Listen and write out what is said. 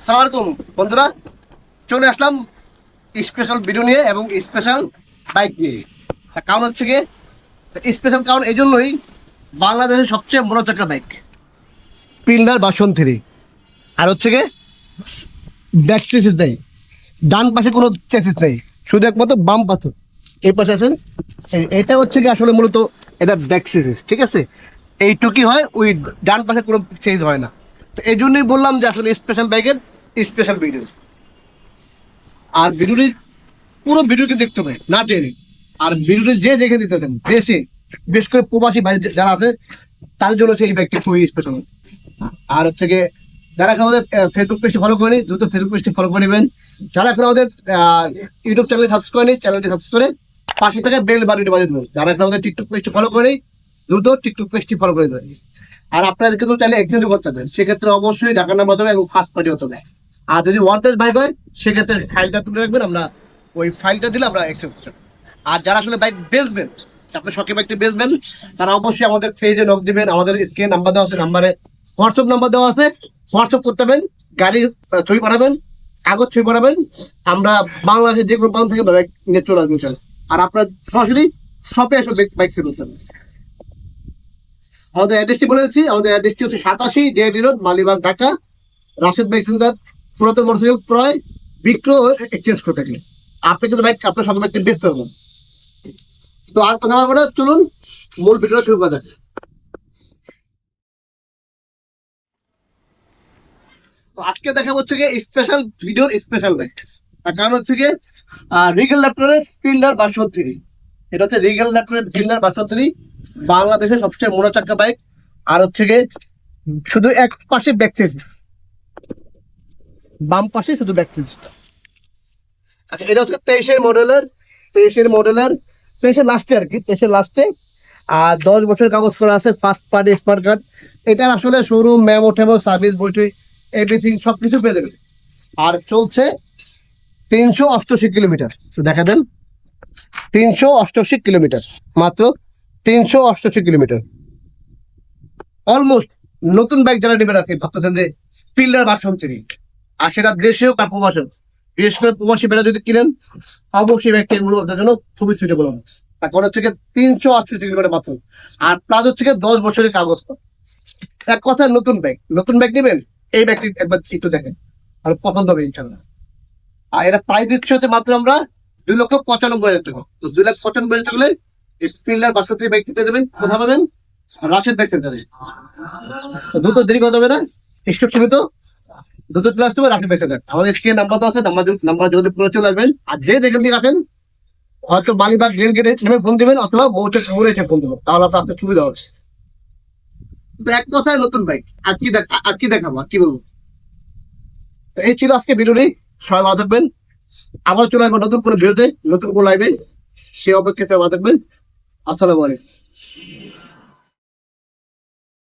আসসালামু আলাইকুম বন্ধুরা, চলে আসলাম স্পেশাল ভিডিও নিয়ে এবং স্পেশাল বাইক নিয়ে। তার কারণ হচ্ছে গিয়ে স্পেশাল কারণ এই জন্যই, বাংলাদেশের সবচেয়ে বড় চাকা বাইক পিলার ভার্সন 3। আর হচ্ছে গিয়ে ব্যাক চেসিস নেই, ডান পাশে কোনো চেসিস নেই, শুধু একমাত্র বাম পাথর এই পাশে আছেন। এটা হচ্ছে কি আসলে মূলত এটা ব্যাক চেসিস, ঠিক আছে। এইটুকুই হয়, ওই ডান পাশে কোনো চেঞ্জ হয় না। তো এই জন্যই বললাম যে আসলে স্পেশাল বাইকের স্পেশাল ভিডিও। আর ভিডিওটি পুরো ভিডিওটি দেখতে হবে না টেনে। আর ভিডিওটি যে দেখে দিতেছেন দেশে, বিশেষ করে প্রবাসী ভাই যারা আছে তাদের জন্য সেই ব্যক্তি খুবই স্পেশাল। আর হচ্ছে গিয়ে যারা এখন আমাদের ফেসবুক পেজটি ফলো করেনি, দ্রুত ফেসবুক পেজটি ফলো করে নেবেন। যারা এখন আমাদের ইউটিউব চ্যানেলে সাবস্ক্রাইব করেনি, চ্যানেলটি সাবস্ক্রাইব করে পাশে থেকে বেল বাটনটি বাজিয়ে দেবেন। যারা এখন আমাদের টিকটক পেজটি ফলো করেনি, দ্রুত টিকটক পেজটি ফলো করে দেবেন। আর আপনারা কিন্তু চাইলে এক্সচেঞ্জও করতে পারবেন, সেক্ষেত্রে অবশ্যই ঢাকার নাম্বার হবে এবং ফার্স্ট পার্টি হতে হবে। আর যদি ওয়ান টেস্ট বাইক হয় সেক্ষেত্রে ফাইলটা তুলে রাখবেন, আমরা ওই ফাইলটা দিলে আমরা অ্যাকসেপ্ট করব। আর যারা আসলে বাইক বেচবেন, আপনি শখে বাইকটি বেচবেন, তারা অবশ্যই আমাদের পেজে নক দিবেন। আমাদের স্ক্রিনে নাম্বার দেওয়া আছে, নাম্বারে হোয়াটসঅ্যাপ নাম্বার দেওয়া আছে, হোয়াটসঅ্যাপ করতে হবে। গাড়ির ছবি পাঠাবেন, কাগজ ছবি পাঠাবেন, আমরা বাংলাদেশের যে কোনো প্রান্ত থেকে বাইক নিয়ে চলে আসবেন স্যার। আর আপনার সরাসরি শপে এসে বাইক সেল করতে হবে। আমাদের অ্যাড্রেসটি বলে দিচ্ছি, আমাদের অ্যাড্রেসটি হচ্ছে 87 DID road, Malibagh, Dhaka. Rashed bike centre, পুরাতন মোটরসাইকেল ক্রয়, বিক্রয়, এক্সচেঞ্জ করে থাকলে আপনি কিন্তু বাইক আপনার সঙ্গে বাইকটি বেচতে পারবেন। তো আর কথা বলবো না, চলুন মূল ভিডিওটা শুরু করা যাক। তো আজকে দেখা হচ্ছে গিয়ে স্পেশাল ভিডিওর স্পেশাল বাইক। তার কারণ হচ্ছে গিয়ে রিগেল ল্যাপটপের স্পিন্ডার 62। এটা হচ্ছে রিগেল ল্যাপটপের স্পিন্ডার 62, বাংলাদেশের সবচেয়ে মোটা চাকা বাইক। আর হচ্ছে গিয়ে শুধু এক পাশে ব্যাক চেসিস, বাম পাশে শুধু ব্যাক চেসিস। আচ্ছা, এটা হচ্ছে 23-এর মডেলের লাস্টে আর কি, 23-এর লাস্টে। আর 10 বছরের কাগজ করা আছে, ফার্স্ট পার্টি স্মার্ট কার্ড। এটার আসলে শোরুম মেমো টেমো সার্ভিস বইটি এভরিথিং সবকিছু পেয়ে দেবেন। আর চলছে 388 কিলোমিটার। তো দেখা দেন, 388 কিলোমিটার, মাত্র 388 কিলোমিটার। অলমোস্ট নতুন বাইক যারা নেবে রাখে ভাবতেছেন যে পিলার ভার্সন 3, আর সেটা দেশেও বা প্রবাসেও, বিশেষ করে প্রবাসী বেড়া যদি কিনেন, অবশ্যই ব্যক্তি এগুলো আপনার জন্য খুবই সুইটেবল হবে। তার কারণ হচ্ছে 388 কিলোমিটার মাত্র। আর প্লাস হচ্ছে 10 বছরের কাগজ। এক কথায় নতুন বাইক নেবেন, এই ব্যাগটি একবার একটু দেখেন, আর পছন্দ হবে ইনশাল্লাহ। আর এটা প্রাইস দিচ্ছে হচ্ছে মাত্র আমরা 2,95,000 টাকা। তো 2,95,000 টাকা এই স্পিলার 62 বাইকটি পেয়ে যাবেন। কোথায় পাবেন? রাশেদ বাইক সেন্টারে। দ্রুত দেরি করতে হবে না, স্টক সীমিত, দ্রুত চলে আসতে হবে রাশেদ বাইক সেন্টার। আমাদের স্ক্রিনে নাম্বার তো আছে, নাম্বার যদি পুরো চলে আসবেন। আর যে যেখান থেকে আসেন, হয়তো বালিবাগ রেল গেটে নেমে ফোন দিবেন, অথবা বউচের মোড়ে এসে ফোন দেবেন, তাহলে আপনার সুবিধা হবে। তো এক কথায় নতুন বাইক, আর কি দেখাবো, আর কি বলবো। তো এই ছিল আজকে ভিডিওটি। সবাই ভালো থাকবেন। আবার চলে আসবো নতুন কোনো ভিডিওতে, নতুন কোনো লাইভে। সে অপেক্ষায় সবাই ভালো থাকবেন। আসসালামু আলাইকুম।